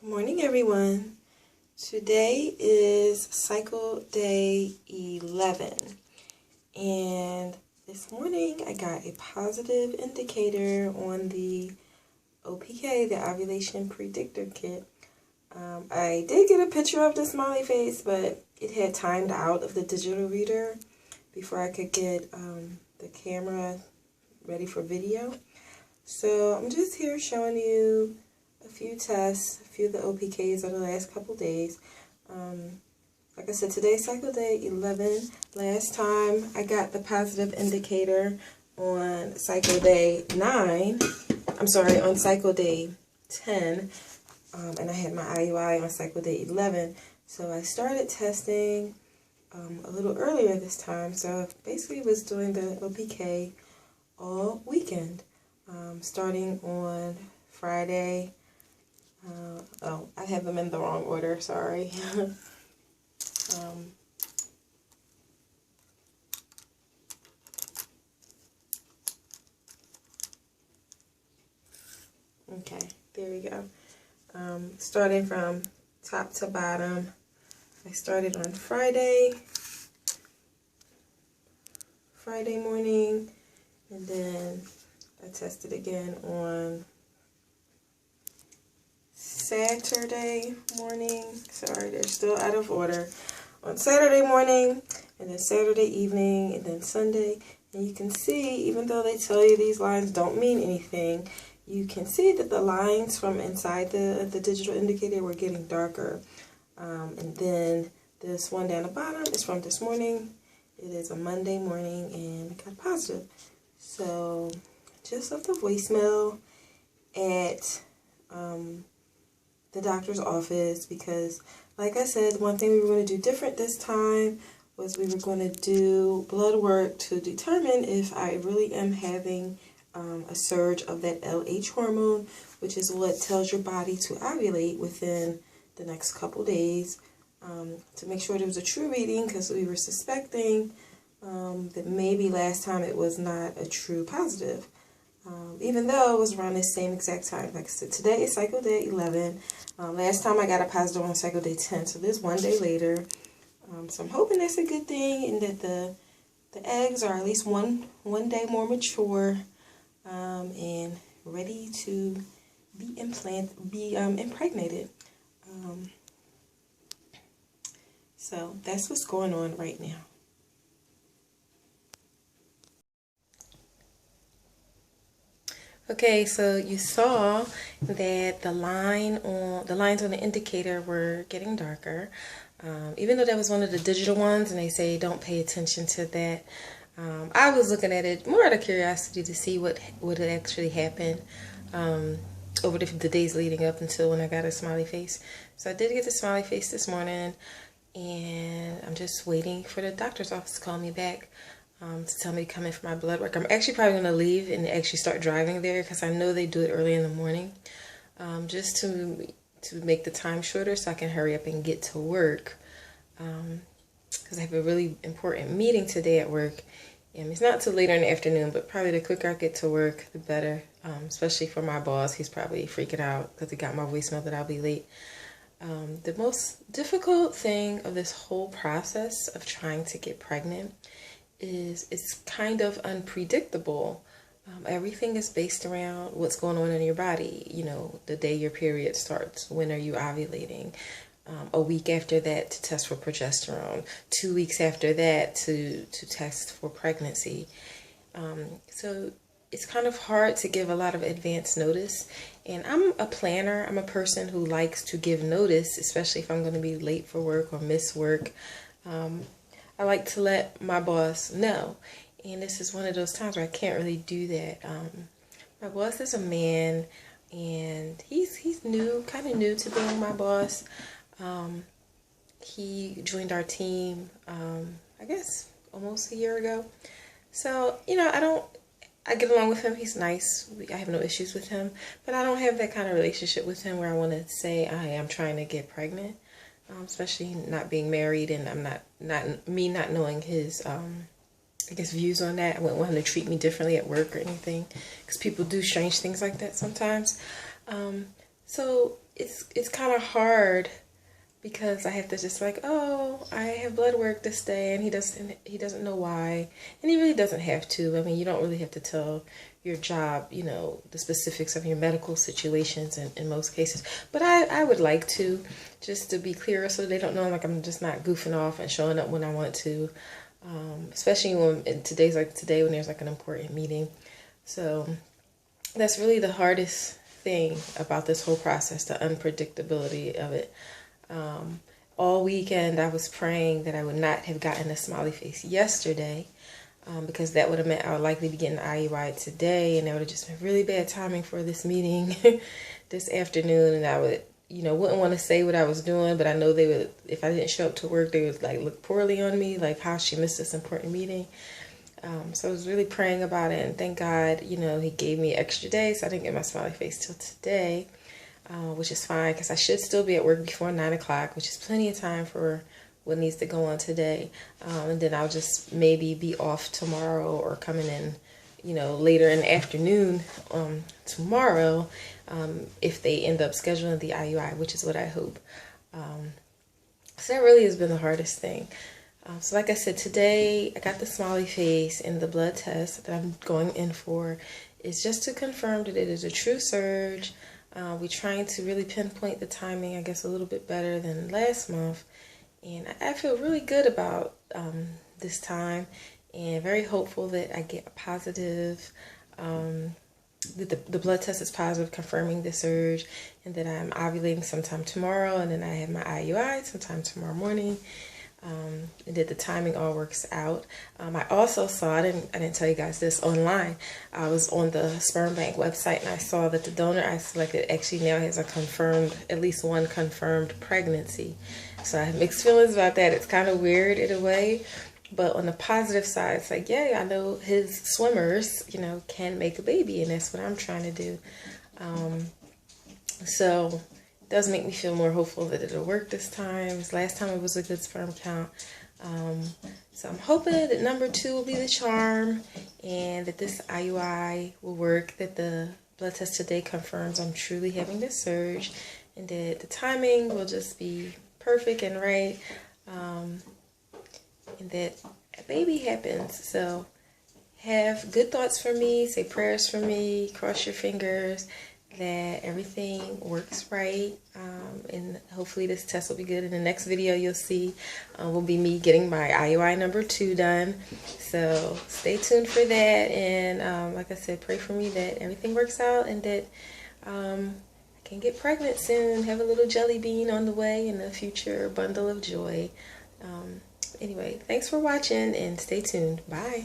Good morning, everyone. Today is cycle day 11, and this morning I got a positive indicator on the OPK, the ovulation predictor kit. I did get a picture of the smiley face, but it had timed out of the digital reader before I could get the camera ready for video. So I'm just here showing you a few tests, a few of the OPKs of the last couple days. Like I said, today's cycle day 11. Last time I got the positive indicator on cycle day 9. I'm sorry, on cycle day 10. And I had my IUI on cycle day 11. So I started testing a little earlier this time. So I basically was doing the OPK all weekend. Starting on Friday. I have them in the wrong order, sorry. Okay, there we go. Starting from top to bottom, I started on Friday morning, and then I tested again on Saturday morning. Sorry, they're still out of order. On Saturday morning, and then Saturday evening, and then Sunday. And you can see, even though they tell you these lines don't mean anything, you can see that the lines from inside the digital indicator were getting darker. And then this one down the bottom is from this morning. It is a Monday morning, and it got positive. So just left a voicemail at the doctor's office because, like I said, one thing we were going to do different this time was we were going to do blood work to determine if I really am having a surge of that LH hormone, which is what tells your body to ovulate within the next couple days, to make sure there was a true reading, because we were suspecting that maybe last time it was not a true positive. Even though it was around the same exact time. Like I said, today is cycle day 11. Last time I got a positive on cycle day 10, so this one day later. So I'm hoping that's a good thing, and that the eggs are at least one day more mature and ready to be impregnated. So that's what's going on right now. Okay, so you saw that the lines on the indicator were getting darker. Even though that was one of the digital ones, and they say don't pay attention to that. I was looking at it more out of curiosity to see what would actually happen over the days leading up until when I got a smiley face. So I did get the smiley face this morning, and I'm just waiting for the doctor's office to call me back. To tell me to come in for my blood work. I'm actually probably going to leave and actually start driving there because I know they do it early in the morning, just to make the time shorter so I can hurry up and get to work, because I have a really important meeting today at work, and it's not till later in the afternoon, but probably the quicker I get to work, the better, especially for my boss. He's probably freaking out because he got my voicemail that I'll be late. The most difficult thing of this whole process of trying to get pregnant is it's kind of unpredictable. Everything is based around what's going on in your body. You know, the day your period starts, when are you ovulating? A week after that to test for progesterone. 2 weeks after that to test for pregnancy. So it's kind of hard to give a lot of advance notice. And I'm a planner. I'm a person who likes to give notice, especially if I'm going to be late for work or miss work. I like to let my boss know, and this is one of those times where I can't really do that. My boss is a man, and he's new, kind of new to being my boss. He joined our team, I guess, almost a year ago. So, you know, I get along with him. He's nice. I have no issues with him, but I don't have that kind of relationship with him where I want to say I am trying to get pregnant. Especially not being married, and I'm not knowing his I guess views on that. I wouldn't want him to treat me differently at work or anything, because people do strange things like that sometimes. So it's kind of hard because I have to just like, oh, I have blood work this day, and he doesn't know why, and he really doesn't have to. I mean, you don't really have to tell your job, you know, the specifics of your medical situations in most cases. But I would like to, just to be clear, so they don't know like I'm just not goofing off and showing up when I want to, especially when in today's like today when there's like an important meeting. So that's really the hardest thing about this whole process, the unpredictability of it. All weekend I was praying that I would not have gotten a smiley face yesterday, because that would have meant I would likely be getting IUI today, and that would have just been really bad timing for this meeting this afternoon. And I would, you know, wouldn't want to say what I was doing, but I know they would, if I didn't show up to work, they would like look poorly on me, like how she missed this important meeting. So I was really praying about it, and thank God, you know, he gave me an extra day, so I didn't get my smiley face till today. Which is fine because I should still be at work before 9 o'clock, which is plenty of time for what needs to go on today. And then I'll just maybe be off tomorrow or coming in, you know, later in the afternoon tomorrow, if they end up scheduling the IUI, which is what I hope. So that really has been the hardest thing. So like I said, today I got the smiley face, and the blood test that I'm going in for is just to confirm that it is a true surge. We're trying to really pinpoint the timing, I guess, a little bit better than last month. And I feel really good about this time, and very hopeful that I get a positive, that the blood test is positive, confirming the surge, and that I'm ovulating sometime tomorrow, and then I have my IUI sometime tomorrow morning. And that the timing all works out. I also saw, I didn't tell you guys this, online. I was on the sperm bank website, and I saw that the donor I selected actually now has a confirmed, at least one confirmed pregnancy. So I have mixed feelings about that. It's kind of weird in a way, but on the positive side, it's like, yeah, I know his swimmers, you know, can make a baby, and that's what I'm trying to do. So does make me feel more hopeful that it'll work this time. Last time it was a good sperm count. So I'm hoping that number 2 will be the charm, and that this IUI will work, that the blood test today confirms I'm truly having this surge, and that the timing will just be perfect and right, and that a baby happens. So have good thoughts for me, say prayers for me, cross your fingers that everything works right, and hopefully this test will be good. In the next video you'll see will be me getting my IUI number 2 done, so stay tuned for that. And like I said, pray for me that everything works out, and that I can get pregnant soon, have a little jelly bean on the way in the future, bundle of joy. Anyway, thanks for watching, and stay tuned. Bye.